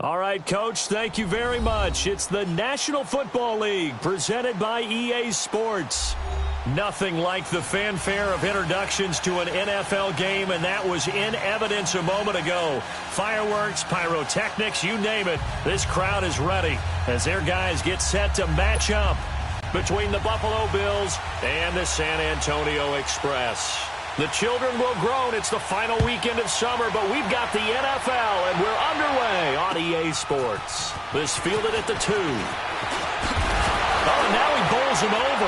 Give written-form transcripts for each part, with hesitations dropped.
All right, Coach, thank you very much. It's the National Football League presented by EA Sports. Nothing like the fanfare of introductions to an NFL game, and that was in evidence a moment ago. Fireworks, pyrotechnics, you name it. This crowd is ready as their guys get set to match up between the Buffalo Bills and the San Antonio Express. The children will groan. It's the final weekend of summer, but we've got the NFL, and we're underway on EA Sports. This fielded at the 2. Oh, now he bowls him over.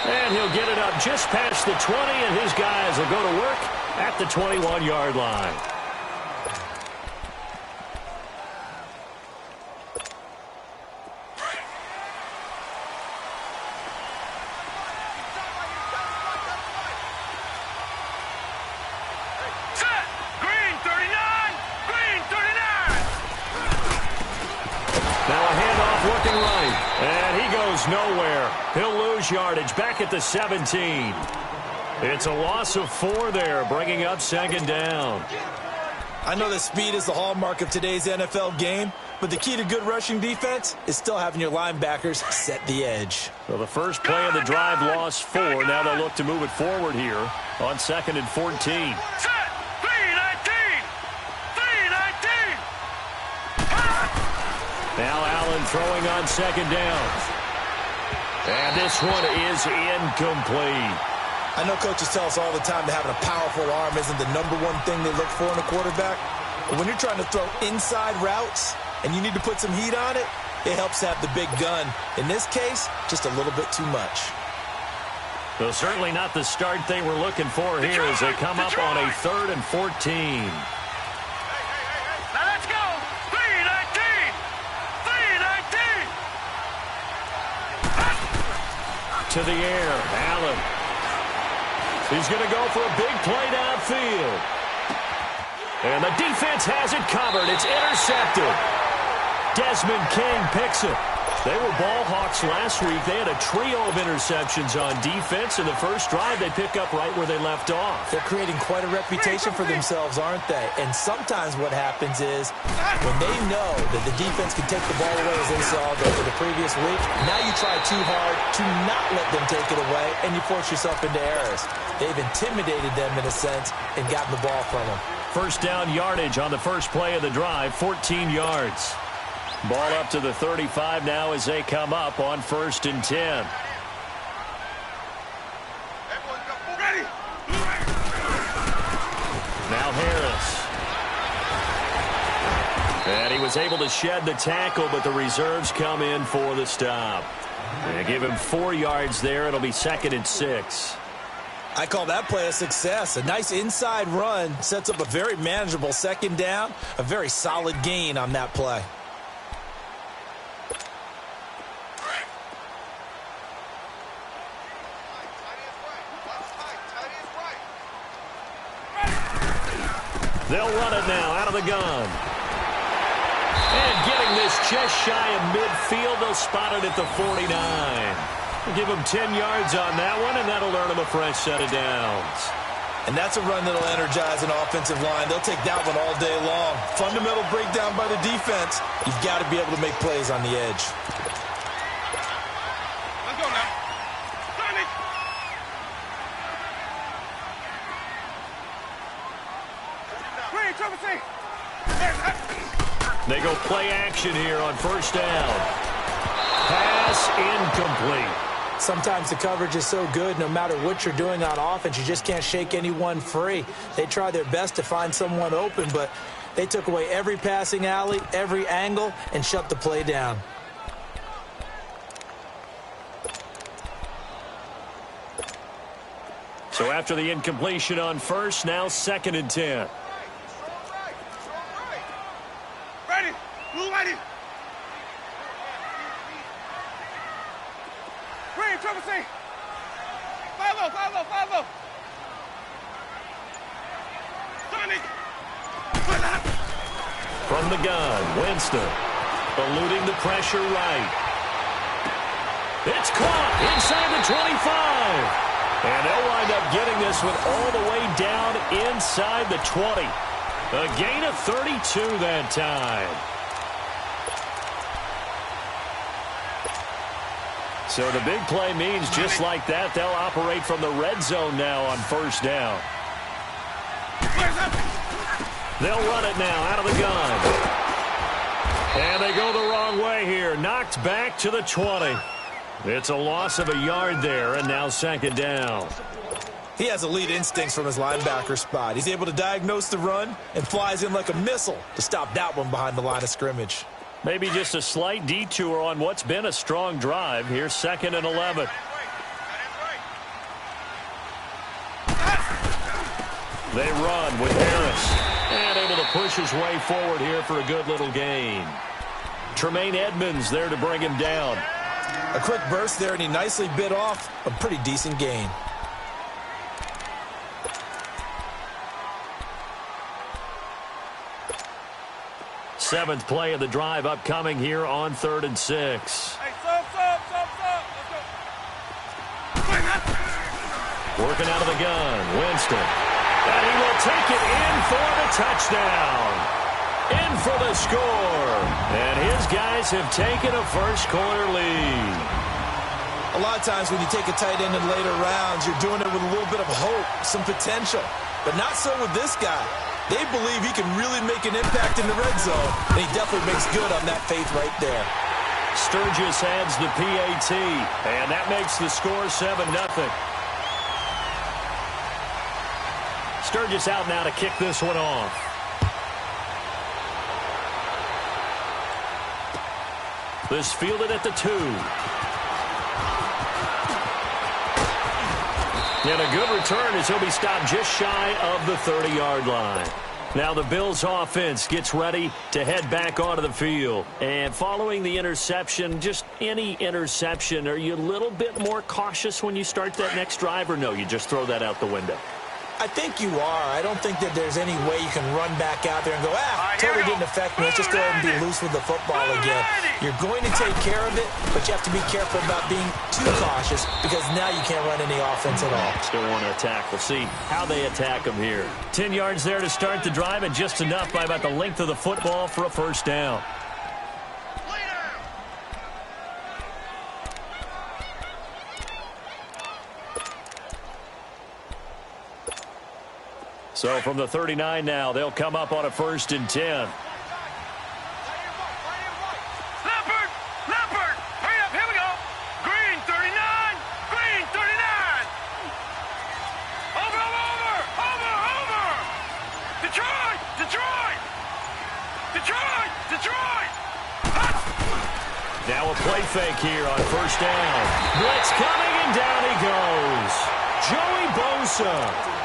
And he'll get it up just past the 20, and his guys will go to work at the 21-yard line. Nowhere. He'll lose yardage back at the 17. It's a loss of 4 there, bringing up second down. I know that speed is the hallmark of today's NFL game, but the key to good rushing defense is still having your linebackers set the edge. So the first play of the drive lost 4. Now they'll look to move it forward here on 2nd and 14. Now Allen throwing on second down. And this one is incomplete. I know coaches tell us all the time that having a powerful arm isn't the number one thing they look for in a quarterback. But when you're trying to throw inside routes and you need to put some heat on it, it helps have the big gun. In this case, just a little bit too much. Well, certainly not the start they were looking for here as they come up on a 3rd and 14. To the air, Allen. He's going to go for a big play downfield. And the defense has it covered. It's intercepted. Desmond King picks it. They were ball hawks last week. They had a trio of interceptions on defense. In the first drive, they pick up right where they left off. They're creating quite a reputation for themselves, aren't they? And sometimes what happens is when they know that the defense can take the ball away, as they saw the previous week, now you try too hard to not let them take it away, and you force yourself into errors. They've intimidated them in a sense and gotten the ball from them. First down yardage on the first play of the drive, 14 yards. Ball up to the 35 now as they come up on 1st and 10. Now Harris. And he was able to shed the tackle, but the reserves come in for the stop. They give him 4 yards there. It'll be 2nd and 6. I call that play a success. A nice inside run sets up a very manageable second down. A very solid gain on that play. They'll run it now out of the gun. And getting this just shy of midfield, they'll spot it at the 49. We'll give them 10 yards on that one, and that'll earn them a fresh set of downs. And that's a run that'll energize an offensive line. They'll take that one all day long. Fundamental breakdown by the defense. You've got to be able to make plays on the edge. Let's go now. Turn it. They go play action here on first down. Pass incomplete. Sometimes the coverage is so good, no matter what you're doing on offense, you just can't shake anyone free. They try their best to find someone open, but they took away every passing alley, every angle, and shut the play down. So after the incompletion on first, now 2nd and 10. Ready. Blue ready. Green, triple C. Follow. Johnny. From the gun, Winston. Eluding the pressure right. It's caught inside the 25. And they'll wind up getting this one all the way down inside the 20. A gain of 32 that time. So the big play means just like that, they'll operate from the red zone now on first down. They'll run it now out of the gun. And they go the wrong way here. Knocked back to the 20. It's a loss of a yard there, and now second down. He has elite instincts from his linebacker spot. He's able to diagnose the run and flies in like a missile to stop that one behind the line of scrimmage. Maybe just a slight detour on what's been a strong drive. Here's 2nd and 11. They run with Harris. And able to push his way forward here for a good little gain. Tremaine Edmonds there to bring him down. A quick burst there, and he nicely bit off a pretty decent gain. Seventh play of the drive upcoming here on 3rd and 6. Hey, stop. Let's go. Working out of the gun, Winston. And he will take it in for the touchdown. In for the score. And his guys have taken a first-quarter lead. A lot of times when you take a tight end in later rounds, you're doing it with a little bit of hope, some potential. But not so with this guy. They believe he can really make an impact in the red zone, and he definitely makes good on that faith right there. Sturgis adds the PAT, and that makes the score 7-0. Sturgis out now to kick this one off. This fielded at the 2. And a good return as he'll be stopped just shy of the 30-yard line. Now the Bills offense gets ready to head back onto the field. And following the interception, just any interception, are you a little bit more cautious when you start that next drive, or no, you just throw that out the window? I think you are. I don't think that there's any way you can run back out there and go, totally didn't affect me. Let's just go ahead and be loose with the football again. You're going to take care of it, but you have to be careful about being too cautious because now you can't run any offense at all. Still want to attack. We'll see how they attack them here. 10 yards there to start the drive, and just enough by about the length of the football for a first down. So from the 39 now, they'll come up on a 1st and 10. Leopard! Hurry up, here we go! Green 39! Green 39! Over! Detroit! Now a play fake here on first down. Blitz coming, and down he goes. Joey Bosa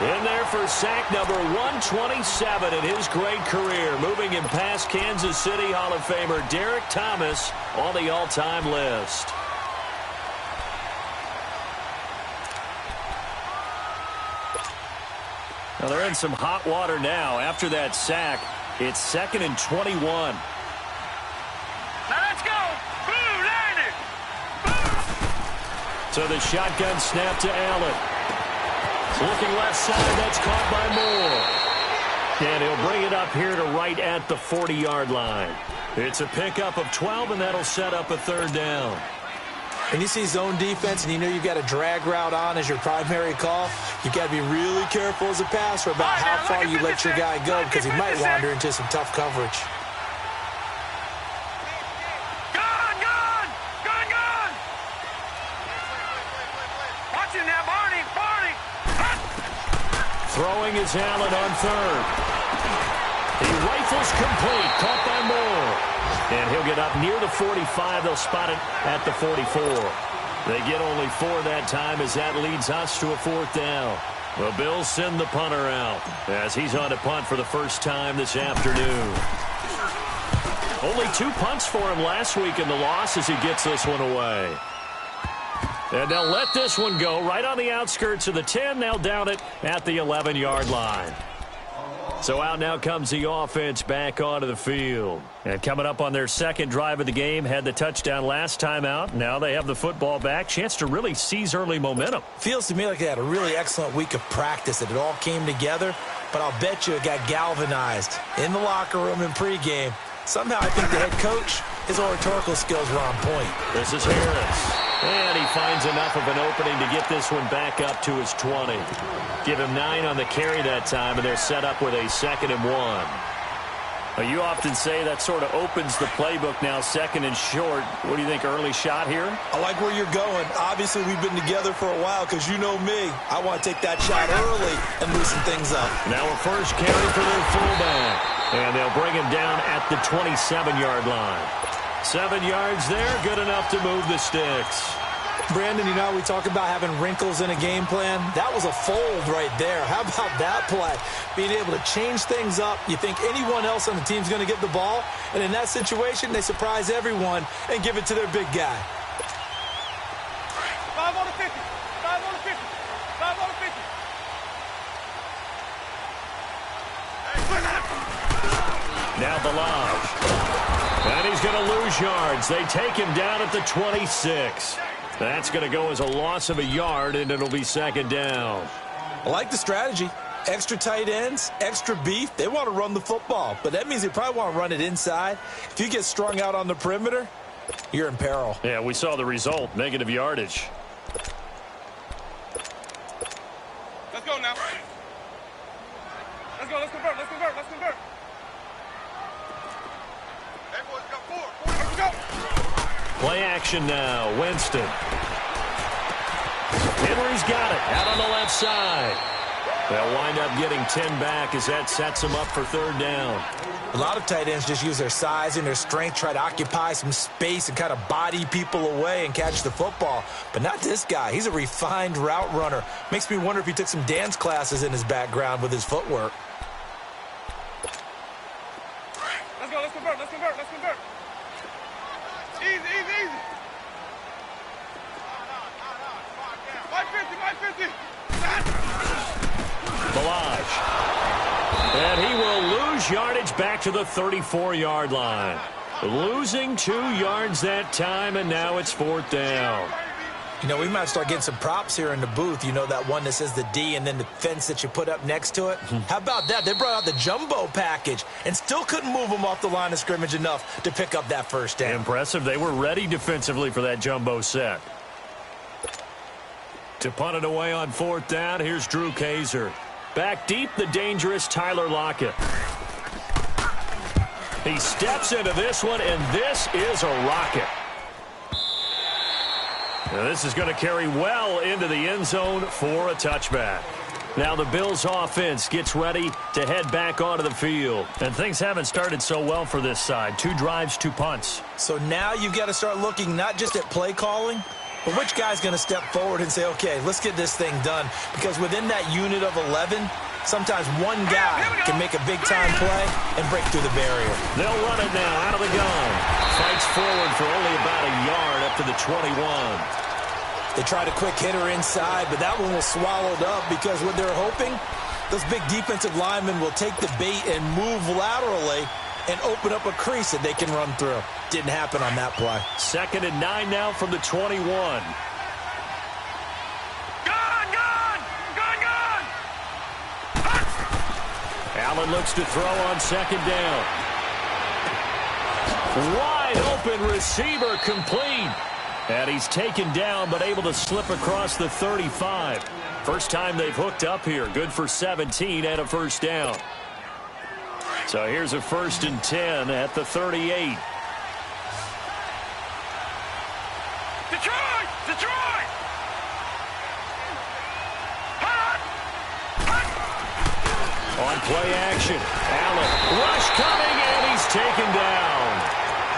in there for sack number 127 in his great career, moving him past Kansas City Hall of Famer Derek Thomas on the all-time list. Now they're in some hot water now after that sack. It's 2nd and 21. Now let's go! Boo, landed! So the shotgun snap to Allen. Looking left side, that's caught by Moore. And he'll bring it up here to right at the 40-yard line. It's a pickup of 12, and that'll set up a 3rd down. When you see zone defense and you know you've got a drag route on as your primary call, you've got to be really careful as a passer about how far you let your guy go because he might wander into some tough coverage. Gun! Watch him now, Barney! Throwing is Allen on 3rd. He rifles complete, caught by Moore. And he'll get up near the 45. They'll spot it at the 44. They get only 4 that time as that leads us to a 4th down. The Bills send the punter out as he's on to punt for the first time this afternoon. Only 2 punts for him last week in the loss as he gets this one away. And they'll let this one go right on the outskirts of the 10. They'll down it at the 11-yard line. So out now comes the offense back onto the field. And coming up on their 2nd drive of the game, had the touchdown last time out. Now they have the football back. Chance to really seize early momentum. Feels to me like they had a really excellent week of practice, that it all came together. But I'll bet you it got galvanized in the locker room in pregame. Somehow I think the head coach, his oratorical skills were on point. This is Harris. And he finds enough of an opening to get this one back up to his 20. Give him 9 on the carry that time, and they're set up with a 2nd and 1. Well, you often say that sort of opens the playbook now, 2nd and short. What do you think, early shot here? I like where you're going. Obviously, we've been together for a while because you know me. I want to take that shot early and loosen things up. Now a first carry for their fullback. And they'll bring him down at the 27-yard line. 7 yards there, good enough to move the sticks. Brandon, you know, we talk about having wrinkles in a game plan. That was a fold right there. How about that play? Being able to change things up. You think anyone else on the team's going to get the ball, and in that situation, they surprise everyone and give it to their big guy. 5 on the 50. 5 on the 50. 5 on the 50. Now Balaj. And he's going to lose yards. They take him down at the 26. That's going to go as a loss of a yard, and it'll be 2nd down. I like the strategy. Extra tight ends, extra beef. They want to run the football, but that means they probably want to run it inside. If you get strung out on the perimeter, you're in peril. Yeah, we saw the result, negative yardage. Let's go now. Let's go. Let's convert. Let's convert. Let's convert. Hey, boys, got 4. 4, let's go. Play action now. Winston. Henry's got it out on the left side. They'll wind up getting 10 back as that sets them up for 3rd down. A lot of tight ends just use their size and their strength, try to occupy some space and kind of body people away and catch the football. But not this guy. He's a refined route runner. Makes me wonder if he took some dance classes in his background with his footwork. Let's go. Let's convert. Let's convert. Let's convert. Easy, easy, easy. 550, 550. Balaj. And he will lose yardage back to the 34-yard line. Losing 2 yards that time, and now it's 4th down. You know, we might start getting some props here in the booth. You know, that one that says the D and then the fence that you put up next to it? How about that? They brought out the jumbo package and still couldn't move them off the line of scrimmage enough to pick up that 1st down. Impressive. They were ready defensively for that jumbo set. To punt it away on 4th down, here's Drew Kaiser. Back deep, the dangerous Tyler Lockett. He steps into this one, and this is a rocket. Now this is going to carry well into the end zone for a touchback. Now the Bills offense gets ready to head back onto the field. And things haven't started so well for this side. 2 drives, 2 punts. So now you've got to start looking not just at play calling, but which guy's going to step forward and say, okay, let's get this thing done. Because within that unit of 11, sometimes one guy can make a big-time play and break through the barrier. They'll run it now out of the gun. Fights forward for only about a yard up to the 21. They tried a quick hitter inside, but that one was swallowed up because what they're hoping, those big defensive linemen will take the bait and move laterally and open up a crease that they can run through. Didn't happen on that play. 2nd and 9 now from the 21. Allen looks to throw on 2nd down. Wide open receiver complete. And he's taken down but able to slip across the 35. First time they've hooked up here. Good for 17 and a 1st down. So here's a 1st and 10 at the 38. Detroit! Detroit! On play action, Allen. Rush coming, and he's taken down.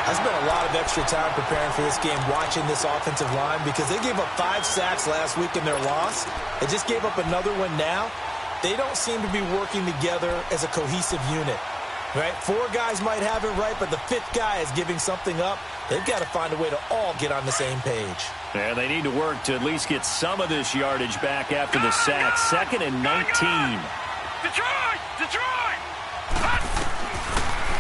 I spent a lot of extra time preparing for this game watching this offensive line because they gave up 5 sacks last week in their loss. They just gave up another one now. They don't seem to be working together as a cohesive unit. Right? 4 guys might have it right, but the 5th guy is giving something up. They've got to find a way to all get on the same page. And they need to work to at least get some of this yardage back after the sack. 2nd and 19. Detroit! Detroit!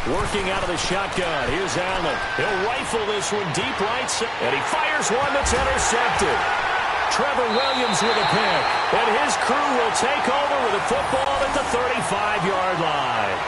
Working out of the shotgun. Here's Allen. He'll rifle this one deep right, and he fires one that's intercepted. Trevor Williams with a pick, and his crew will take over with a football at the 35-yard line.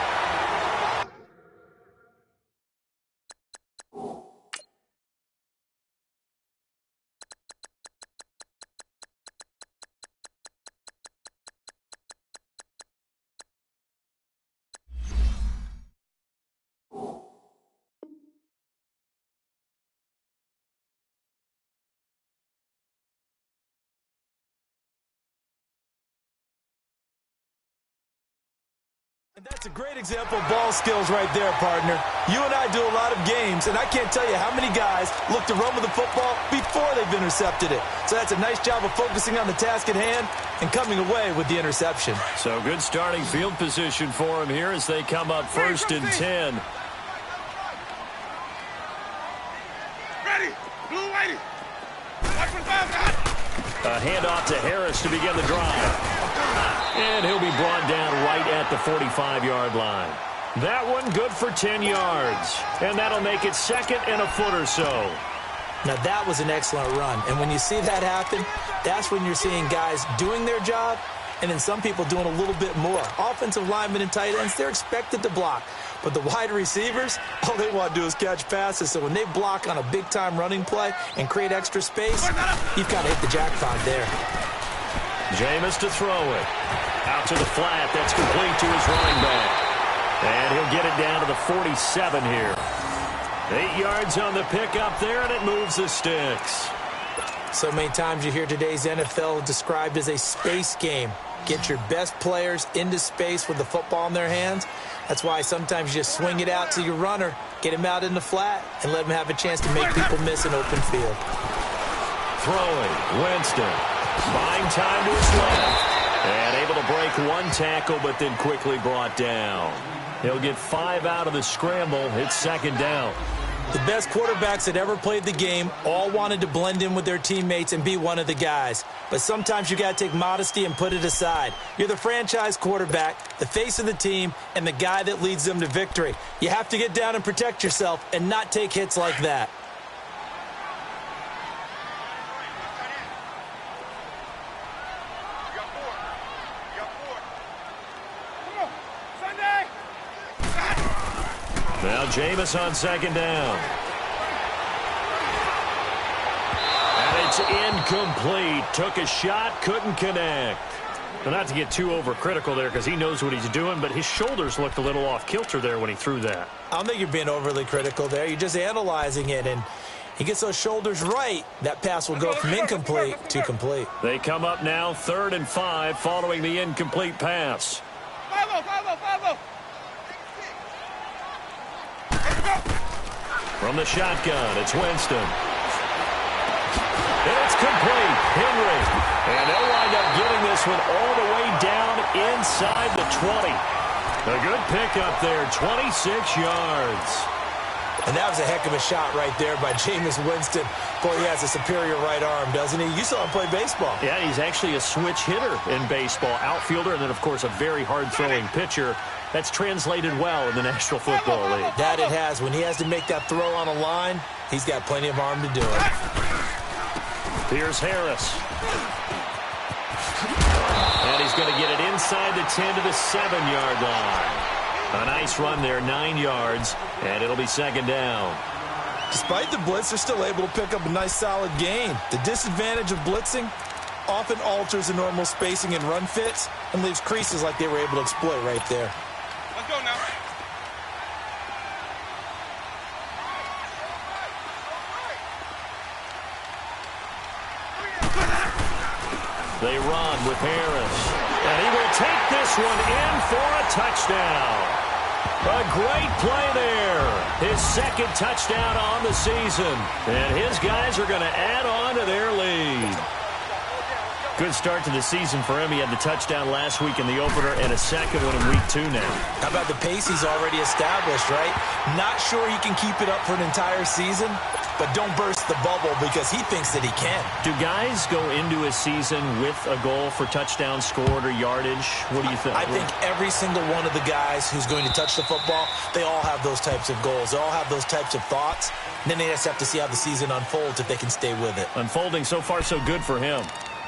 That's a great example of ball skills right there, partner. You and I do a lot of games, and I can't tell you how many guys look to run with the football before they've intercepted it. So that's a nice job of focusing on the task at hand and coming away with the interception. So good starting field position for him here as they come up 1st and 10. Ready. Blue whitey. Watch for the five, God. A handoff to Harris to begin the drive. And he'll be brought down right at the 45-yard line. That one good for 10 yards. And that'll make it 2nd and a foot or so. Now, that was an excellent run. And when you see that happen, that's when you're seeing guys doing their job and then some people doing a little bit more. Offensive linemen and tight ends, they're expected to block. But the wide receivers, all they want to do is catch passes. So when they block on a big-time running play and create extra space, you've got to hit the jackpot there. Jameis to throw it. Out to the flat. That's complete to his running back. And he'll get it down to the 47 here. 8 yards on the pickup there, and it moves the sticks. So many times you hear today's NFL described as a space game. Get your best players into space with the football in their hands. That's why sometimes you just swing it out to your runner, get him out in the flat, and let him have a chance to make people miss an open field. Throwing, Winston. Buying time to his left. And able to break one tackle, but then quickly brought down. He'll get 5 out of the scramble. It's 2nd down. The best quarterbacks that ever played the game all wanted to blend in with their teammates and be one of the guys. But sometimes you got to take modesty and put it aside. You're the franchise quarterback, the face of the team, and the guy that leads them to victory. You have to get down and protect yourself and not take hits like that. Now Jameis on 2nd down. And it's incomplete. Took a shot, couldn't connect. But not to get too overcritical there because he knows what he's doing, but his shoulders looked a little off kilter there when he threw that. I don't think you're being overly critical there. You're just analyzing it, and he gets those shoulders right. That pass will go from incomplete to complete. They come up now 3rd and 5 following the incomplete pass. 5-0. From the shotgun, it's Winston. It's complete. Henry. And they'll wind up getting this one all the way down inside the 20. A good pickup there, 26 yards. And that was a heck of a shot right there by Jameis Winston. Boy, he has a superior right arm, doesn't he? You saw him play baseball. Yeah, he's actually a switch hitter in baseball. Outfielder, and then, of course, a very hard-throwing pitcher. That's translated well in the National Football League. That it has. When he has to make that throw on a line, he's got plenty of arm to do it. Here's Harris. And he's going to get it inside the 10 to the 7-yard line. A nice run there, 9 yards, and it'll be 2nd down. Despite the blitz, they're still able to pick up a nice, solid gain. The disadvantage of blitzing often alters the normal spacing and run fits and leaves creases like they were able to exploit right there. Let's go now. They run with Harris. And he will take this one in for a touchdown. A great play there. His 2nd touchdown on the season. And his guys are going to add on to their lead. Good start to the season for him. He had the touchdown last week in the opener and a 2nd one in week 2 now. How about the pace he's already established, right? Not sure he can keep it up for an entire season, but don't burst the bubble because he thinks that he can. Do guys go into a season with a goal for touchdowns scored or yardage? What do you think? I think every single one of the guys who's going to touch the football, they all have those types of goals. They all have those types of thoughts. And then they just have to see how the season unfolds if they can stay with it. Unfolding so far so good for him.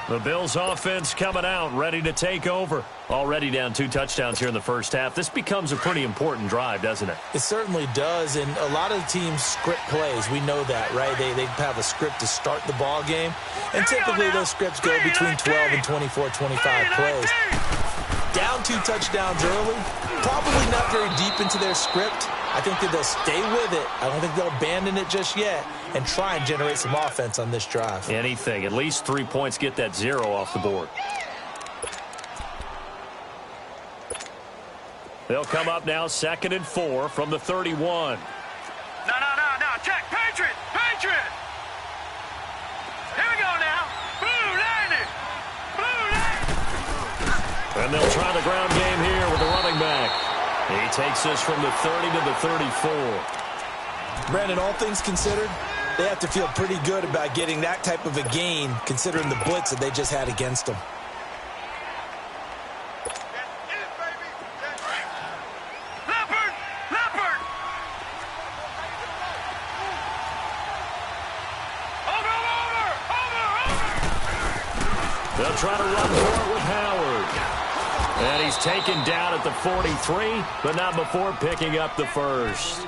The Bills offense coming out, ready to take over. Already down 2 touchdowns here in the first half. This becomes a pretty important drive, doesn't it? It certainly does, and a lot of the teams script plays. We know that, right? They have a script to start the ball game, and typically those scripts go between 12 and 24, 25 plays. Down 2 touchdowns early, probably not very deep into their script. I think that they'll stay with it. I don't think they'll abandon it just yet and try and generate some offense on this drive. Anything. At least 3 points, get that 0 off the board. They'll come up now 2nd and 4 from the 31. No. Check. Patriot. Here we go now. Blue 90. And they'll try the ground game here with the running back. He takes this from the 30 to the 34. Brandon, all things considered, they have to feel pretty good about getting that type of a gain, considering the blitz that they just had against them. Leopard. Over. They'll try to run for it with Howard. And he's taken down at the 43, but not before picking up the first.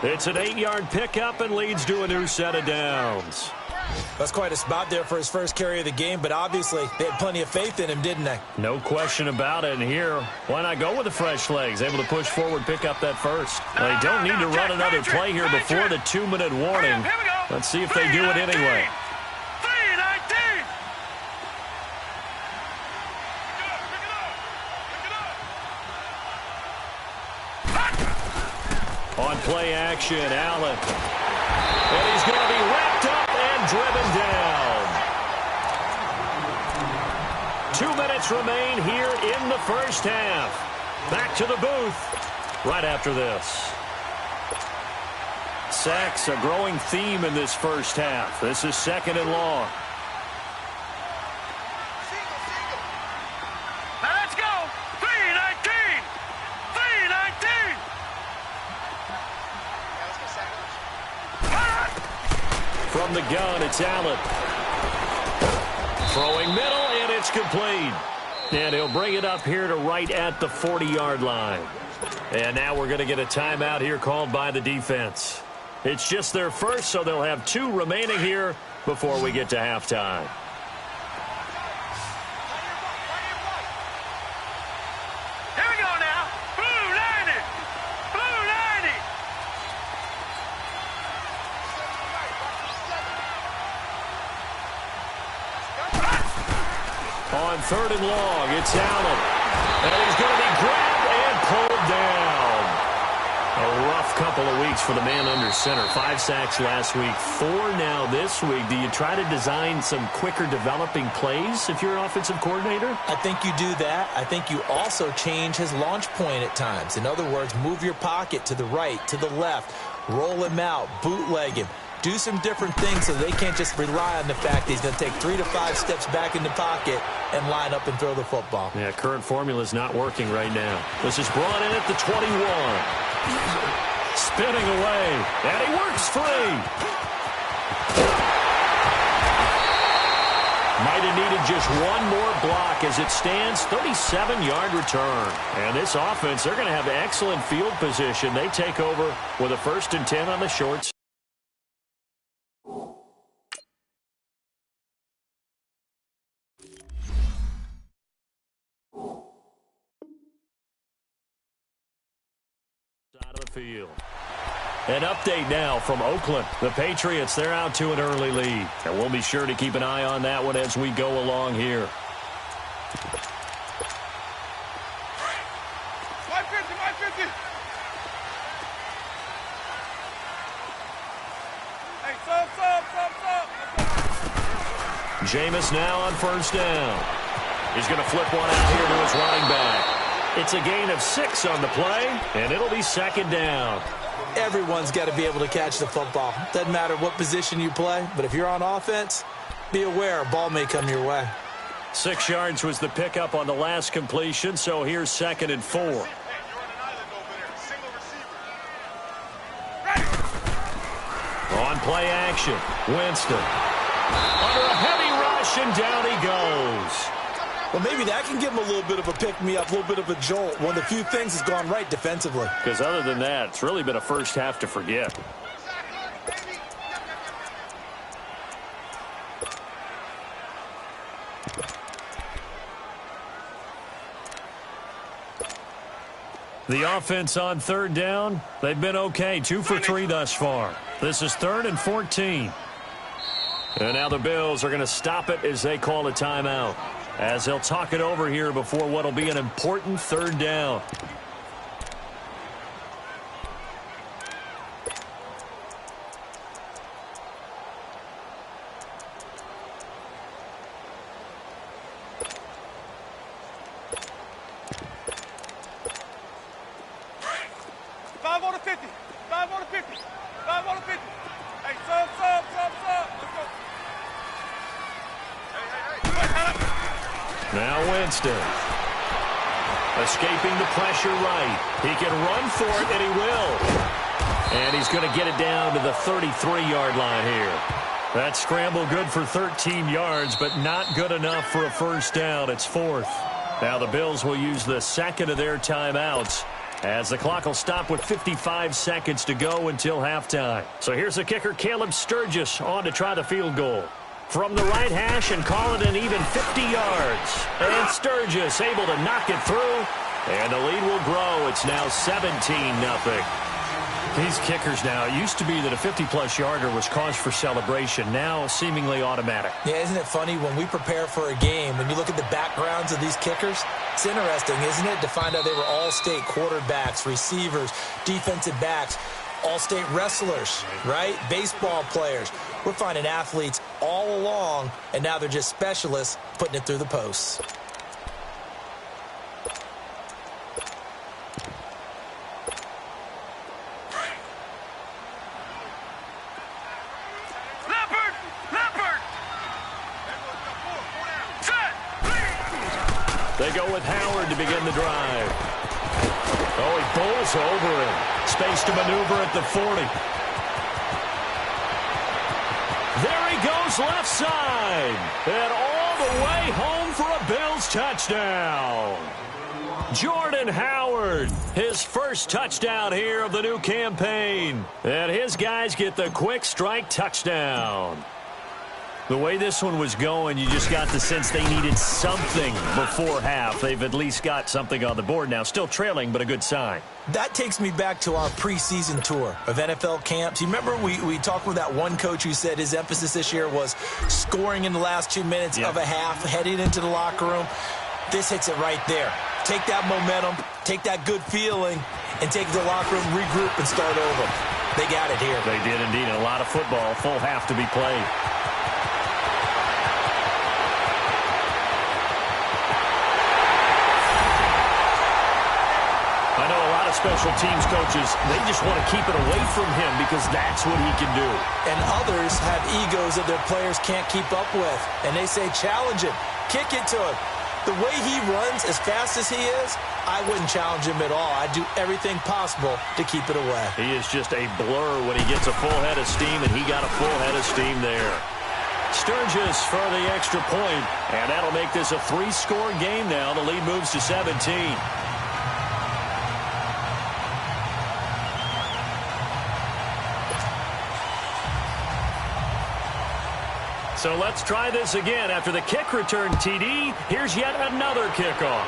It's an 8-yard pickup and leads to a new set of downs. That's quite a spot there for his first carry of the game, but obviously they had plenty of faith in him, didn't they? No question about it. And here, why not go with the fresh legs? Able to push forward, pick up that first. They don't need to run another play here before the 2-minute warning. Let's see if they do it anyway. On play action, Allen. And he's going to be wrapped up and driven down. 2 minutes remain here in the first half. Back to the booth right after this. Sacks, a growing theme in this first half. This is 2nd and long. Now let's go. 3-19. From the gun, it's Allen. Throwing middle, and it's complete. And he'll bring it up here to right at the 40-yard line. And now we're going to get a timeout here called by the defense. It's just their first, so they'll have 2 remaining here before we get to halftime. Here we go now. Blue 90. On 3rd and long, it's Allen. And he's going to be grabbed and pulled down. A rough couple of weeks for the man under center. 5 sacks last week, 4 now this week. Do you try to design some quicker developing plays if you're an offensive coordinator? I think you do that. I think you also change his launch point at times. In other words, move your pocket to the right, to the left, roll him out, bootleg him. Do some different things so they can't just rely on the fact that he's going to take 3 to 5 steps back in the pocket and line up and throw the football. Yeah, current formula is not working right now. This is brought in at the 21. Spinning away, and he works free. Might have needed just one more block as it stands, 37-yard return. And this offense, they're going to have excellent field position. They take over with a 1st and 10 on the short. Side of the field. An update now from Oakland. The Patriots, they're out to an early lead. And we'll be sure to keep an eye on that one as we go along here. 550. Hey, Jameis now on 1st down. He's going to flip one out here to his running back. It's a gain of 6 on the play, and it'll be 2nd down. Everyone's got to be able to catch the football. Doesn't matter what position you play, but if you're on offense, be aware a ball may come your way. 6 yards was the pickup on the last completion, so here's 2nd and 4. On play action, Winston. Under a heavy rush, and down he goes. Well, maybe that can give him a little bit of a pick-me-up, a little bit of a jolt. One of the few things has gone right defensively. Because other than that, it's really been a first half to forget. The offense on 3rd down, they've been okay. 2 for 3 thus far. This is 3rd and 14. And now the Bills are going to stop it as they call a timeout, as they'll talk it over here before what will be an important 3rd down. on the 50. 5 on the 50. Hey, sub. Let's go. Hey. Now Winston. Escaping the pressure right. He can run for it, and he will. And he's going to get it down to the 33-yard line here. That scramble good for 13 yards, but not good enough for a first down. It's 4th. Now the Bills will use the second of their timeouts, as the clock will stop with 55 seconds to go until halftime. So here's the kicker, Caleb Sturgis, on to try the field goal. From the right hash and call it an even 50 yards. And Sturgis able to knock it through. And the lead will grow. It's now 17-0. These kickers now, it used to be that a 50-plus yarder was cause for celebration. Now seemingly automatic. Yeah, isn't it funny when we prepare for a game, when you look at the backgrounds of these kickers, it's interesting, isn't it, to find out they were all-state quarterbacks, receivers, defensive backs, all-state wrestlers, right? Baseball players. We're finding athletes all along, and now they're just specialists putting it through the posts. They go with Howard to begin the drive. Oh, he bowls over him. Space to maneuver at the 40. There he goes left side. And all the way home for a Bills touchdown. Jordan Howard, his first touchdown here of the new campaign. And his guys get the quick strike touchdown. The way this one was going, you just got the sense they needed something before half. They've at least got something on the board now. Still trailing, but a good sign. That takes me back to our preseason tour of NFL camps. You remember we talked with that one coach who said his emphasis this year was scoring in the last 2 minutes of a half, heading into the locker room. This hits it right there. Take that momentum, take that good feeling, and take it to the locker room, regroup, and start over. They got it here. They did indeed. A lot of football, full half to be played. Special teams coaches, they just want to keep it away from him because that's what he can do. And others have egos that their players can't keep up with. And they say, challenge him, kick it to him. The way he runs as fast as he is, I wouldn't challenge him at all. I'd do everything possible to keep it away. He is just a blur when he gets a full head of steam, and he got a full head of steam there. Sturgis for the extra point, and that'll make this a 3-score game now. The lead moves to 17. So let's try this again. After the kick return TD, here's yet another kickoff.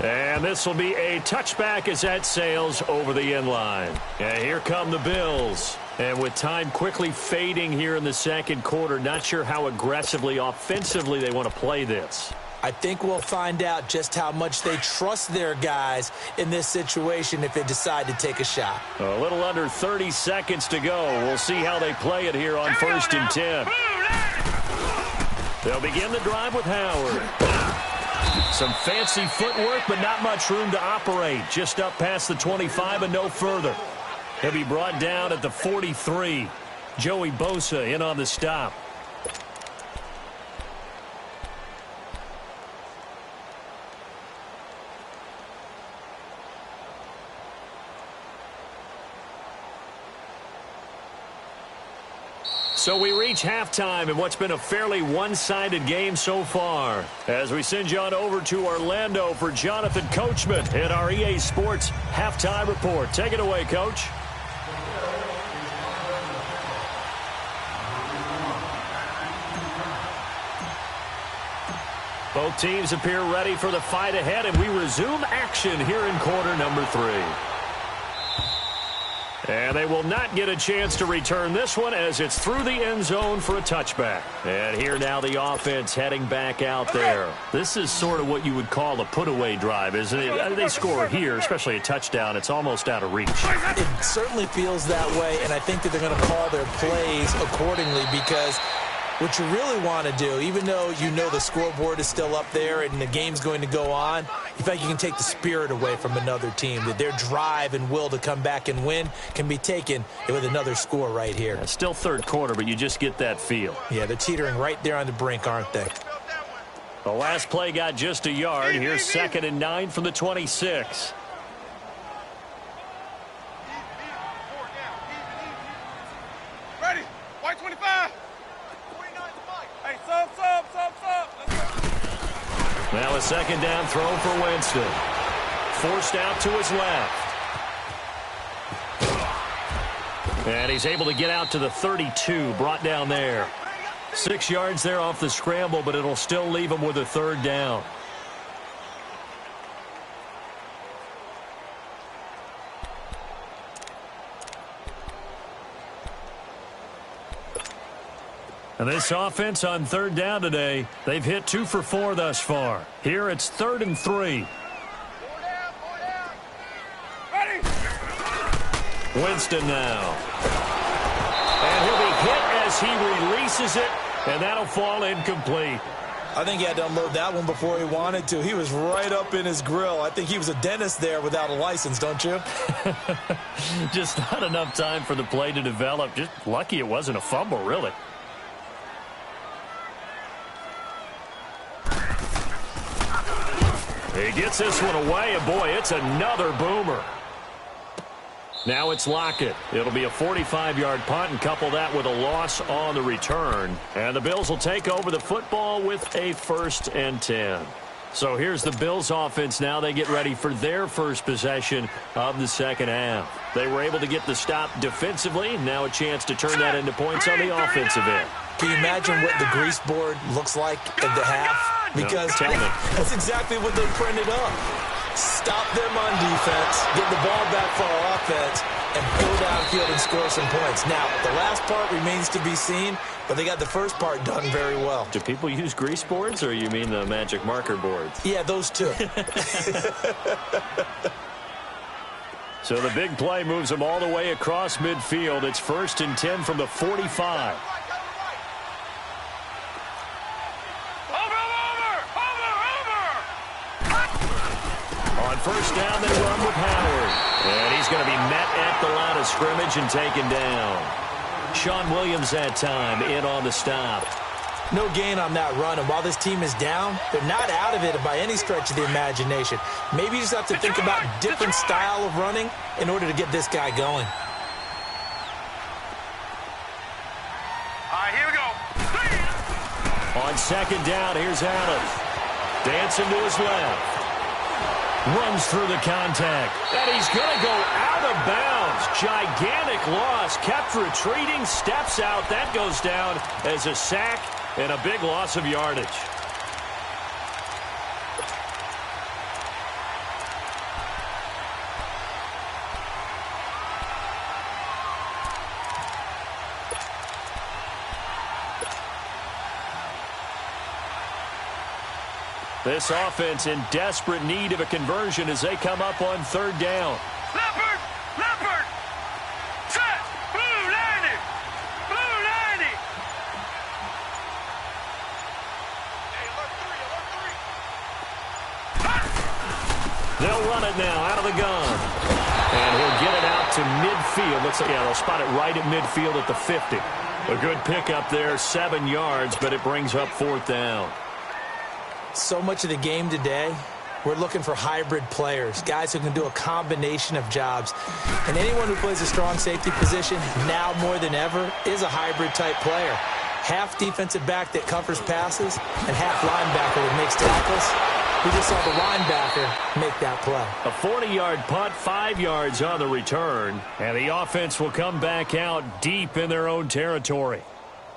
And this will be a touchback as that sails over the end line. And here come the Bills. And with time quickly fading here in the second quarter, not sure how aggressively, offensively they want to play this. I think we'll find out just how much they trust their guys in this situation if they decide to take a shot. A little under 30 seconds to go. We'll see how they play it here on 1st and 10. They'll begin the drive with Howard. Some fancy footwork, but not much room to operate. Just up past the 25 and no further. He'll be brought down at the 43. Joey Bosa in on the stop. So we reach halftime in what's been a fairly one-sided game so far. As we send you on over to Orlando for Jonathan Coachman in our EA Sports Halftime Report. Take it away, Coach. Both teams appear ready for the fight ahead, and we resume action here in quarter number 3. And they will not get a chance to return this one as it's through the end zone for a touchback. And here now the offense heading back out there. This is sort of what you would call a put-away drive, isn't it? They score here, especially a touchdown. It's almost out of reach. It certainly feels that way, and I think that they're going to call their plays accordingly because what you really want to do, even though you know the scoreboard is still up there and the game's going to go on, you feel like you can take the spirit away from another team, that their drive and will to come back and win can be taken with another score right here. Yeah, still third quarter, but you just get that feel. Yeah, they're teetering right there on the brink, aren't they? The last play got just a yard. Here's 2nd and 9 from the 26. Ready? White 25. 49 Mike. Hey, sub. Now a 2nd down throw for Winston. Forced out to his left. And he's able to get out to the 32, brought down there. 6 yards there off the scramble, but it'll still leave him with a 3rd down. And this offense on 3rd down today, they've hit 2 for 4 thus far. Here it's 3rd and 3. Ready? Winston now. And he'll be hit as he releases it, and that'll fall incomplete. I think he had to unload that one before he wanted to. He was right up in his grill. I think he was a dentist there without a license, don't you? Just not enough time for the play to develop. Just lucky it wasn't a fumble, really. He gets this one away, and boy, it's another boomer. Now it's Lockett. It'll be a 45-yard punt, and couple that with a loss on the return. And the Bills will take over the football with a 1st and 10. So here's the Bills offense now. They get ready for their first possession of the 2nd half. They were able to get the stop defensively. Now a chance to turn that into points on the offensive end. Can you imagine what the grease board looks like at the half? Because that's exactly what they printed up. Stop them on defense, get the ball back for our offense, and go downfield and score some points. Now, the last part remains to be seen, but they got the first part done very well. Do people use grease boards, or you mean the magic marker boards? Yeah, those two. So the big play moves them all the way across midfield. It's 1st and 10 from the 45. On 1st down, they run with Howard. And he's going to be met at the line of scrimmage and taken down. Sean Williams that time in on the stop. No gain on that run, and while this team is down, they're not out of it by any stretch of the imagination. Maybe you just have to think about a different style of running in order to get this guy going. All right, here we go. On 2nd down, here's Adams. Dancing to his left. Runs through the contact. And he's going to go out of bounds. Gigantic loss. Kept retreating. Steps out. That goes down as a sack and a big loss of yardage. This offense in desperate need of a conversion as they come up on 3rd down. Leopard! Set! Blue 90! Blue 90! Hey, alert 3! They'll run it now out of the gun. And he'll get it out to midfield. Looks like, yeah, they'll spot it right at midfield at the 50. A good pickup there, 7 yards, but it brings up 4th down. So much of the game today, we're looking for hybrid players, guys who can do a combination of jobs. And anyone who plays a strong safety position, now more than ever, is a hybrid type player. Half defensive back that covers passes, and half linebacker that makes tackles. We just saw the linebacker make that play. A 40-yard punt, 5 yards on the return, and the offense will come back out deep in their own territory.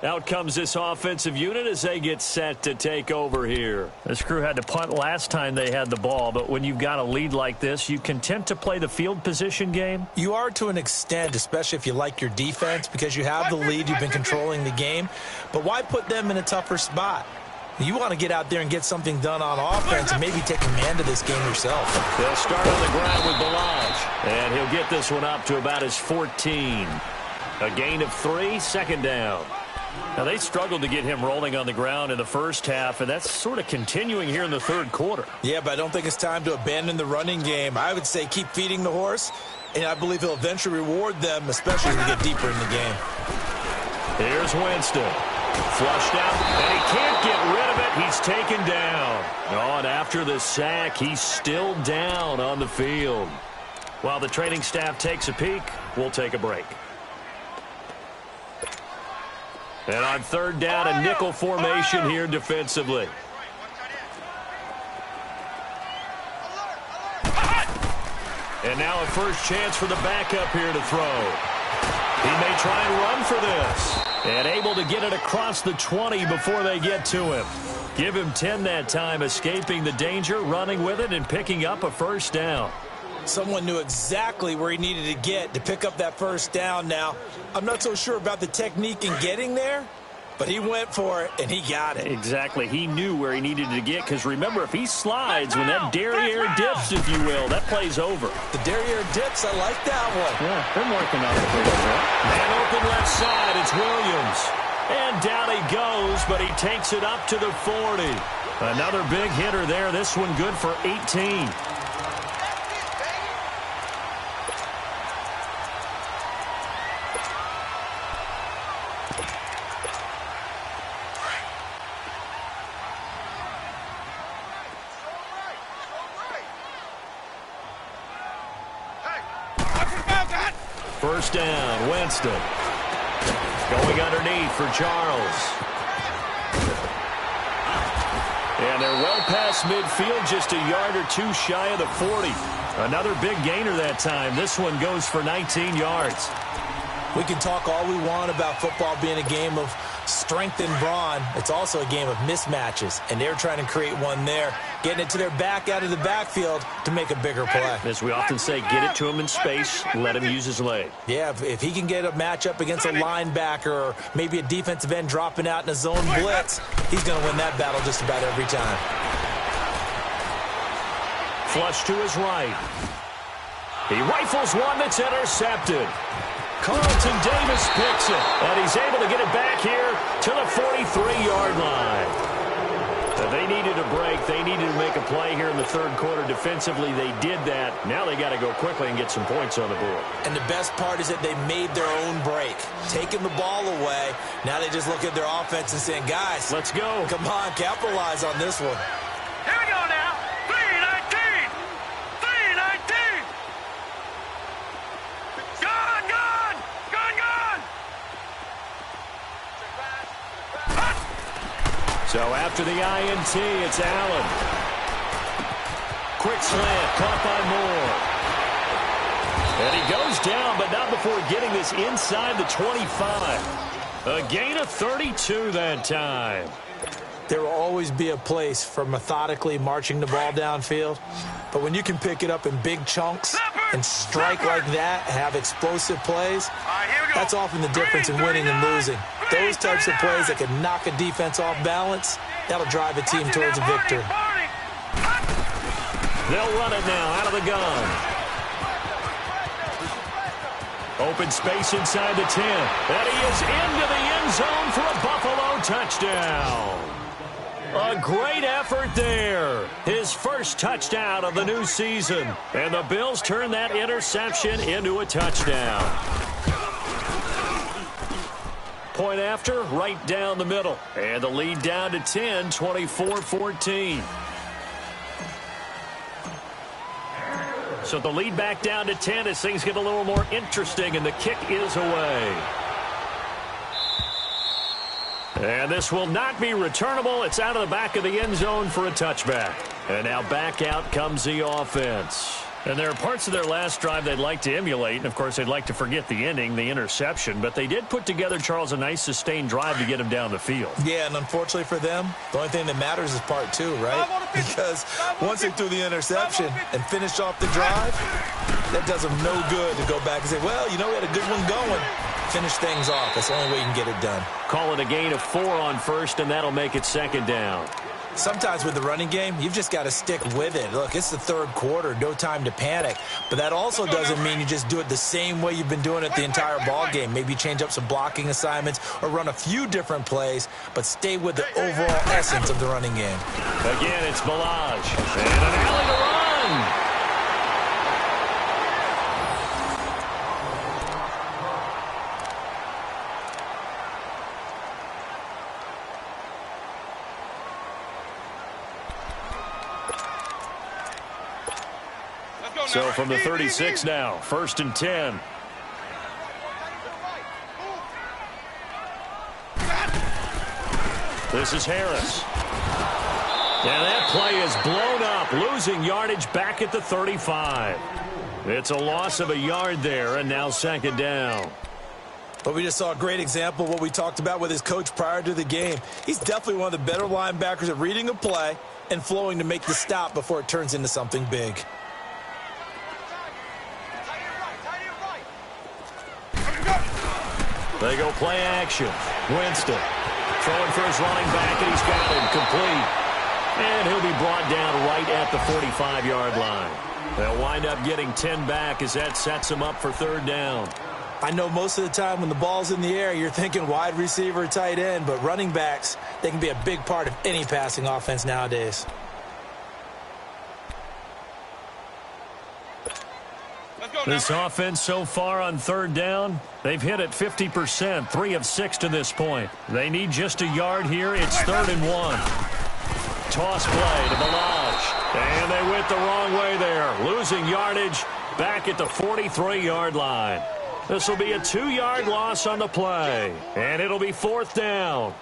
Out comes this offensive unit as they get set to take over here. This crew had to punt last time they had the ball, but when you've got a lead like this, you content to play the field position game? You are to an extent, especially if you like your defense, because you have the lead, you've been controlling the game. But why put them in a tougher spot? You want to get out there and get something done on offense and maybe take command of this game yourself. They'll start on the ground with Balaj, and he'll get this one up to about his 14. A gain of 3, 2nd down. Now, they struggled to get him rolling on the ground in the first half, and that's sort of continuing here in the third quarter. Yeah, but I don't think it's time to abandon the running game. I would say keep feeding the horse, and I believe he'll eventually reward them, especially as we get deeper in the game. Here's Winston. Flushed out, and he can't get rid of it. He's taken down. Oh, and after the sack, he's still down on the field. While the training staff takes a peek, we'll take a break. And on third down, a nickel formation here defensively. And now a first chance for the backup here to throw. He may try and run for this. And able to get it across the 20 before they get to him. Give him 10 that time, escaping the danger, running with it, and picking up a first down. Someone knew exactly where he needed to get to pick up that first down now. I'm not so sure about the technique in getting there, but he went for it, and he got it. Exactly. He knew where he needed to get, because remember, if he slides, when that derriere dips, if you will, that play's over. The derriere dips, I like that one. Yeah, they're working on the field. Man open left side, it's Williams. And down he goes, but he takes it up to the 40. Another big hitter there, this one good for 18. First down, Winston. Going underneath for Charles. And they're well past midfield, just a yard or two shy of the 40. Another big gainer that time. This one goes for 19 yards. We can talk all we want about football being a game of strength and brawn. It's also a game of mismatches, and they're trying to create one there, getting it to their back out of the backfield to make a bigger play. As we often say, get it to him in space, let him use his leg. Yeah, if he can get a matchup against a linebacker or maybe a defensive end dropping out in a zone blitz, he's going to win that battle just about every time. Flush to his right. He rifles one that's intercepted. Carlton Davis picks it, and he's able to get it back here to the 43-yard line. They needed a break. They needed to make a play here in the third quarter. Defensively, they did that. Now they got to go quickly and get some points on the board. And the best part is that they made their own break, taking the ball away. Now they just look at their offense and saying, guys, let's go. Come on, capitalize on this one. Here we go now. 3-19. 3-19. Gone, gone. Gone, gone. So after the INT, it's Allen. Quick slant, caught by Moore. And he goes down, but not before getting this inside the 25. A gain of 32 that time. There will always be a place for methodically marching the ball downfield. But when you can pick it up in big chunks and strike like that, have explosive plays, that's often the difference in winning and losing. Those types of plays that can knock a defense off balance, that'll drive a team towards a victory. They'll run it now out of the gun. Open space inside the 10. And he is into the end zone for a Buffalo touchdown. A great effort there. His first touchdown of the new season. And the Bills turn that interception into a touchdown. Point after, right down the middle. And the lead down to 10, 24-14. So the lead back down to 10 as things get a little more interesting, and the kick is away. And this will not be returnable. It's out of the back of the end zone for a touchback. And now back out comes the offense. And there are parts of their last drive they'd like to emulate. And, of course, they'd like to forget the ending, the interception. But they did put together, Charles, a nice sustained drive to get him down the field. Yeah, and unfortunately for them, the only thing that matters is part two, right? Because once they threw the interception and finished off the drive, that does them no good to go back and say, well, you know, we had a good one going. Finish things off. That's the only way you can get it done. Call it a gain of 4 on first, and that'll make it second down. Sometimes with the running game, you've just got to stick with it. Look, it's the third quarter, no time to panic. But that also doesn't mean you just do it the same way you've been doing it the entire ball game. Maybe change up some blocking assignments or run a few different plays, but stay with the overall essence of the running game. Again, it's Balaj. And an alley to run. So from the 36 now, 1st and 10. This is Harris. And that play is blown up, losing yardage back at the 35. It's a loss of a yard there, and now 2nd down. But we just saw a great example of what we talked about with his coach prior to the game. He's definitely one of the better linebackers at reading a play and flowing to make the stop before it turns into something big. They go play action. Winston throwing for his running back, and he's got him complete. And he'll be brought down right at the 45-yard line. They'll wind up getting 10 back as that sets him up for 3rd down. I know most of the time when the ball's in the air, you're thinking wide receiver, tight end, but running backs, they can be a big part of any passing offense nowadays. This offense so far on 3rd down, they've hit it 50%, 3 of 6 to this point. They need just a yard here. It's 3rd and 1. Toss play to Balaj. And they went the wrong way there, losing yardage back at the 43-yard line. This will be a 2-yard loss on the play, and it'll be 4th down.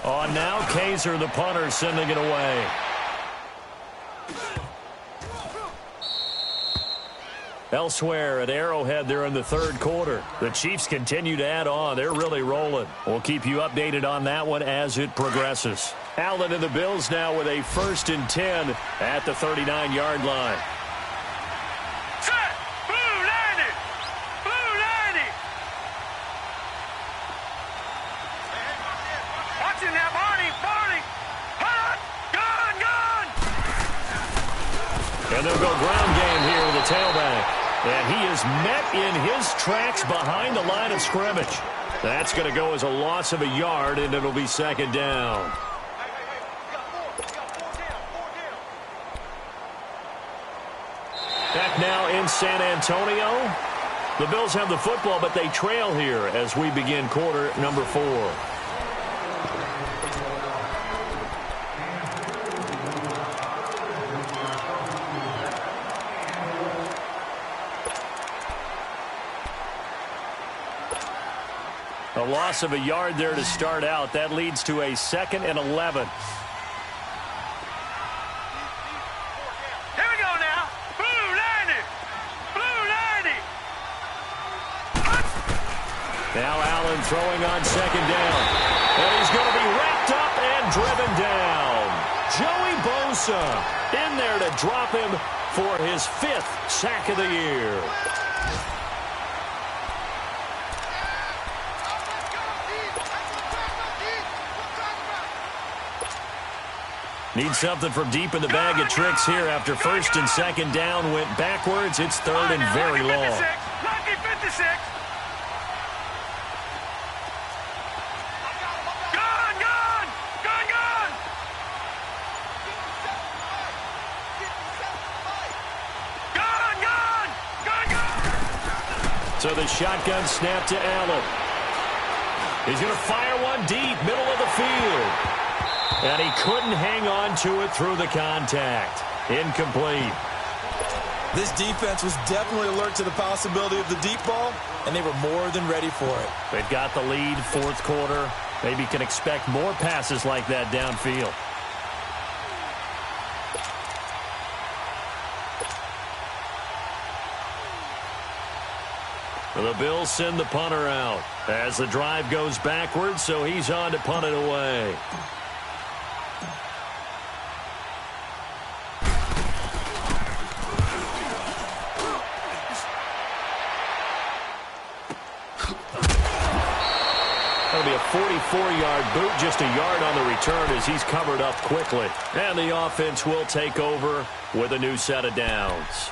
On now, Kaiser, the punter, sending it away. Elsewhere at Arrowhead, they're in the 3rd quarter. The Chiefs continue to add on. They're really rolling. We'll keep you updated on that one as it progresses. Allen and the Bills now with a 1st and 10 at the 39-yard line. Set! Blue 90! Blue 90! Watching that, Barney! Barney! Hot! Gun! Gun! And they'll go ground game here with the tailback. And he is met in his tracks behind the line of scrimmage. That's going to go as a loss of a yard, and it'll be 2nd down. Back now in San Antonio. The Bills have the football, but they trail here as we begin quarter number 4. A loss of a yard there to start out. That leads to a 2nd and 11. Here we go now. Blue 90! Blue 90! Now Allen throwing on 2nd down. And he's going to be wrapped up and driven down. Joey Bosa in there to drop him for his 5th sack of the year. Need something from deep in the bag of tricks here after 1st and 2nd down went backwards. It's 3rd and very long. Lucky 56. Gun! Gun! Gun! Gun! Gun! Gun! Gun! Gun! So the shotgun snap to Allen. He's going to fire one deep, middle of the field. And he couldn't hang on to it through the contact. Incomplete. This defense was definitely alert to the possibility of the deep ball, and they were more than ready for it. They've got the lead, 4th quarter. Maybe can expect more passes like that downfield. The Bills send the punter out as the drive goes backwards, so he's on to punt it away. That'll be a 44-yard boot, just a yard on the return as he's covered up quickly. And the offense will take over with a new set of downs.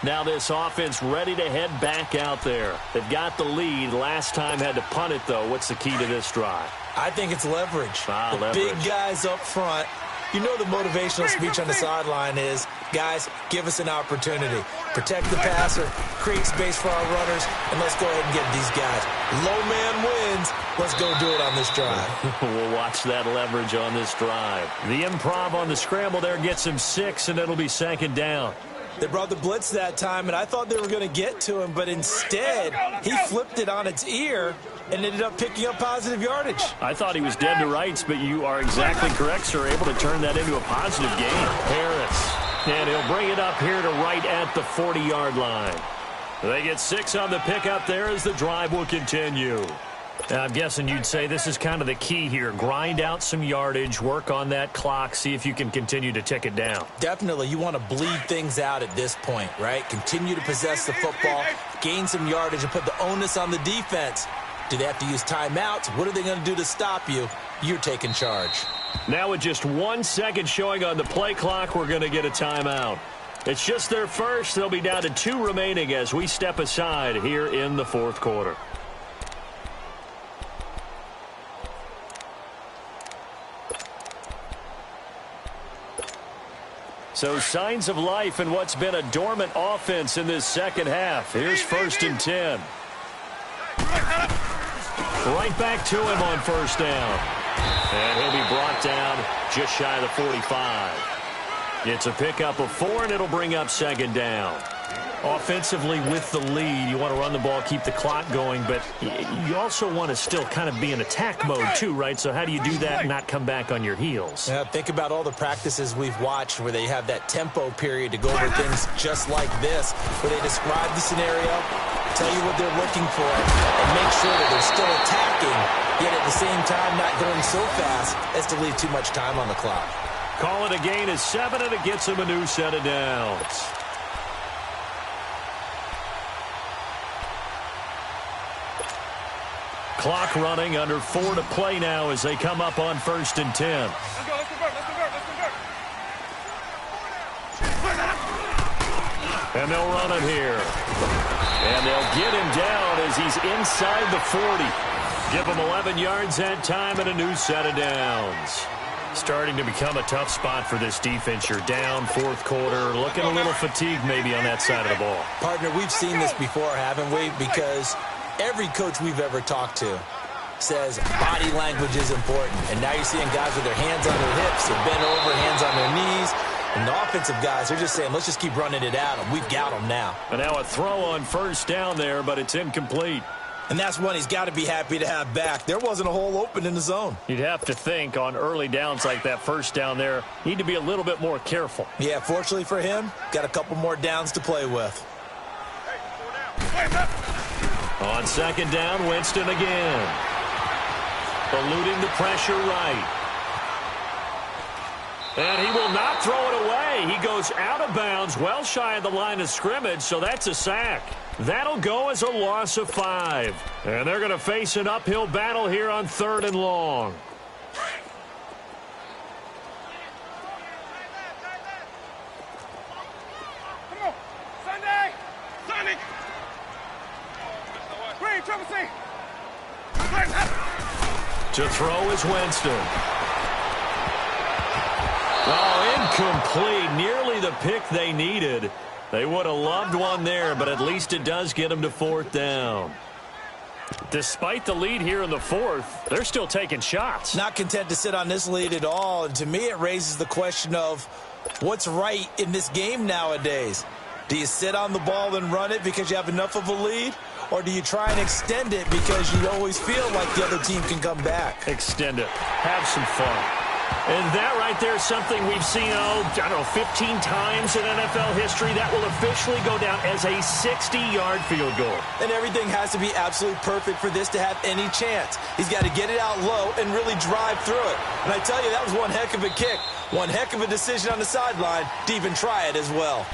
Now this offense ready to head back out there. They've got the lead. Last time had to punt it, though. What's the key to this drive? I think it's leverage. Leverage. Big guys up front. You know the motivational speech on the sideline is, guys, give us an opportunity. Protect the passer, create space for our runners, and let's go ahead and get these guys. Low man wins. Let's go do it on this drive. We'll watch that leverage on this drive. The improv on the scramble there gets him 6, and it'll be second down. They brought the blitz that time, and I thought they were going to get to him, but instead he flipped it on its ear and ended up picking up positive yardage. I thought he was dead to rights, but you are exactly correct, sir. Able to turn that into a positive gain. Harris, and he'll bring it up here to right at the 40-yard line. They get 6 on the pickup there as the drive will continue. I'm guessing you'd say this is kind of the key here. Grind out some yardage, work on that clock, see if you can continue to tick it down. Definitely. You want to bleed things out at this point, right? Continue to possess the football, gain some yardage, and put the onus on the defense. Do they have to use timeouts? What are they going to do to stop you? You're taking charge. Now with just 1 second showing on the play clock, we're going to get a timeout. It's just their first. They'll be down to 2 remaining as we step aside here in the fourth quarter. So signs of life in what's been a dormant offense in this second half. Here's 1st and 10. Right back to him on first down. And he'll be brought down just shy of the 45. It's a pickup of 4, and it'll bring up second down. Offensively with the lead, you want to run the ball, keep the clock going, but you also want to still kind of be in attack mode too, right? So how do you do that and not come back on your heels? Yeah, think about all the practices we've watched where they have that tempo period to go over things just like this, where they describe the scenario, tell you what they're looking for, and make sure that they're still attacking, yet at the same time not going so fast as to leave too much time on the clock. Call it a gain of 7, and it gets them a new set of downs. Clock running, under 4 to play now as they come up on 1st and 10. Let's convert. And they'll run him here. And they'll get him down as he's inside the 40. Give him 11 yards that time and a new set of downs. Starting to become a tough spot for this defense. You're down, fourth quarter, looking a little fatigued maybe on that side of the ball. Partner, we've seen this before, haven't we? Because every coach we've ever talked to says body language is important. And now you're seeing guys with their hands on their hips, they're bent over, hands on their knees. And the offensive guys, they're just saying, let's just keep running it at them. We've got them now. And now a throw on first down there, but it's incomplete. And that's one he's got to be happy to have back. There wasn't a hole open in the zone. You'd have to think on early downs like that first down there, need to be a little bit more careful. Yeah, fortunately for him, got a couple more downs to play with. On second down, Winston again. Eluding the pressure right. And he will not throw it away. He goes out of bounds, well shy of the line of scrimmage, so that's a sack. That'll go as a loss of 5. And they're going to face an uphill battle here on 3rd and long. Come on. Sunday. Green, Triple C. To throw is Winston. Oh, incomplete. Nearly the pick they needed. They would have loved one there, but at least it does get them to 4th down. Despite the lead here in the 4th, they're still taking shots. Not content to sit on this lead at all. And to me, it raises the question of what's right in this game nowadays. Do you sit on the ball and run it because you have enough of a lead? Or do you try and extend it because you always feel like the other team can come back? Extend it. Have some fun. And that right there is something we've seen, 15 times in NFL history. That will officially go down as a 60-yard field goal. And everything has to be absolutely perfect for this to have any chance. He's got to get it out low and really drive through it. And I tell you, that was one heck of a kick. One heck of a decision on the sideline to even try it as well.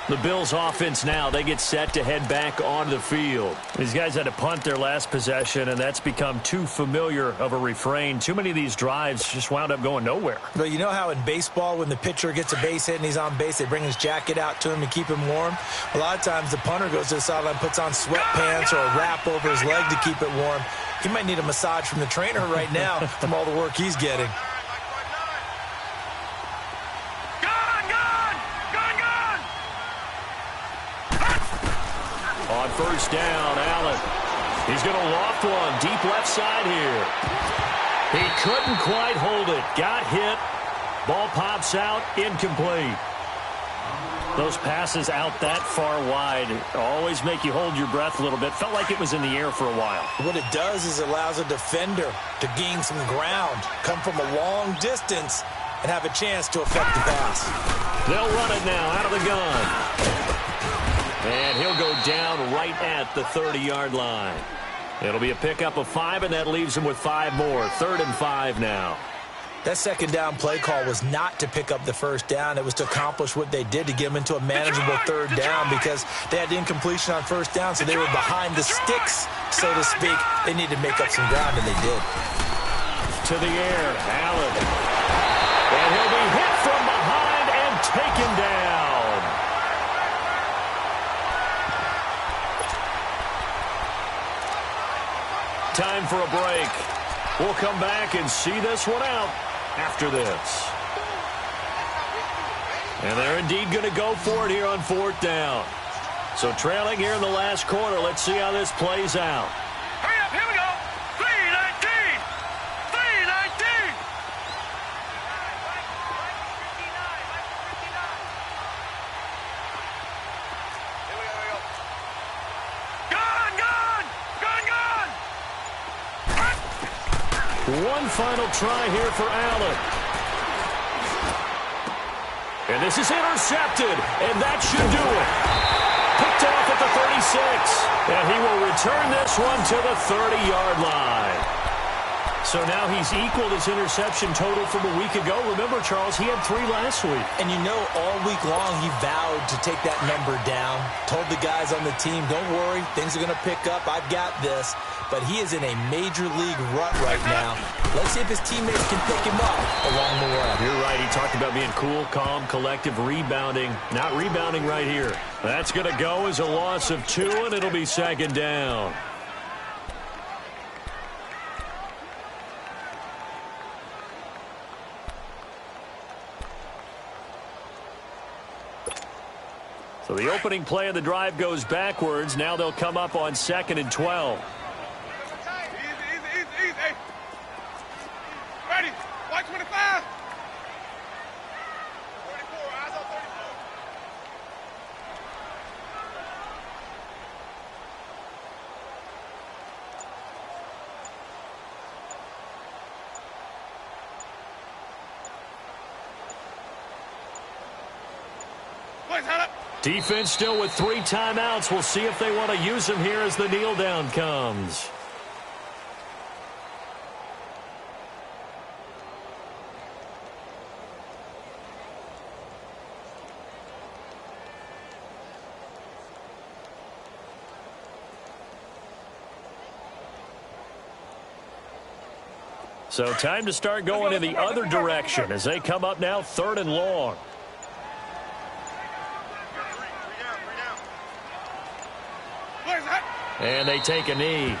The Bills offense now, they get set to head back onto the field. These guys had to punt their last possession, and that's become too familiar of a refrain. Too many of these drives just wound up going nowhere. But you know how in baseball, when the pitcher gets a base hit and he's on base, they bring his jacket out to him to keep him warm? A lot of times the punter goes to the sideline, puts on sweatpants or a wrap over his leg to keep it warm. He might need a massage from the trainer right now from all the work he's getting. On first down, Allen. He's going to loft one deep left side here. He couldn't quite hold it. Got hit. Ball pops out. Incomplete. Those passes out that far wide always make you hold your breath a little bit. Felt like it was in the air for a while. What it does is it allows a defender to gain some ground, come from a long distance, and have a chance to affect the pass. They'll run it now out of the gun. And he'll go down right at the 30-yard line. It'll be a pickup of 5, and that leaves him with 5 more. 3rd and 5 now. That second down play call was not to pick up the first down. It was to accomplish what they did to get them into a manageable 3rd down because they had incompletion on first down, so they were behind the sticks, so to speak. They needed to make up some ground, and they did. To the air, Allen. And he'll be hit from behind and taken down. Time for a break. We'll come back and see this one out after this. And they're indeed going to go for it here on 4th down. So trailing here in the last quarter. Let's see how this plays out. Hurry up, here we go. 3:19. 3:19. One final try here for Allen. And this is intercepted, and that should do it. Picked off at the 36, and he will return this one to the 30-yard line. So now he's equaled his interception total from a week ago. Remember, Charles, he had 3 last week. And you know, all week long he vowed to take that number down. Told the guys on the team, don't worry, things are going to pick up. I've got this. But he is in a major league rut right now. Let's see if his teammates can pick him up along the way. You're right. He talked about being cool, calm, collective, rebounding. Not rebounding right here. That's going to go as a loss of 2, and it'll be 2nd down. So the opening play of the drive goes backwards. Now they'll come up on 2nd and 12. Easy. Ready. White 25. 34. Eyes on 34. Boys, head up. Defense still with 3 timeouts. We'll see if they want to use them here as the kneel down comes. So time to start going in the other direction as they come up now 3rd and long. And they take a knee.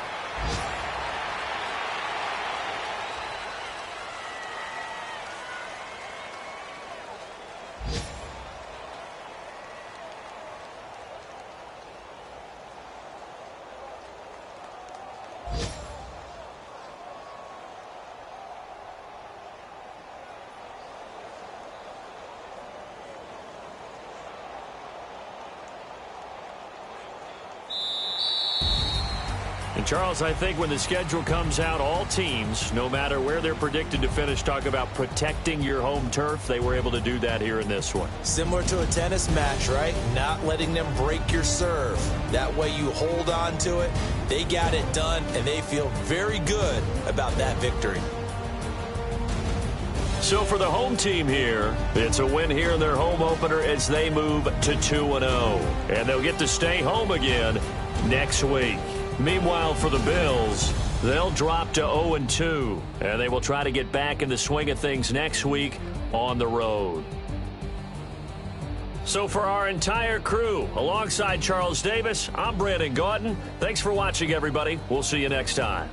And, Charles, I think when the schedule comes out, all teams, no matter where they're predicted to finish, talk about protecting your home turf. They were able to do that here in this one. Similar to a tennis match, right? Not letting them break your serve. That way you hold on to it. They got it done, and they feel very good about that victory. So for the home team here, it's a win here in their home opener as they move to 2-0. And they'll get to stay home again next week. Meanwhile, for the Bills, they'll drop to 0-2, and they will try to get back in the swing of things next week on the road. So for our entire crew, alongside Charles Davis, I'm Brandon Gaudin. Thanks for watching, everybody. We'll see you next time.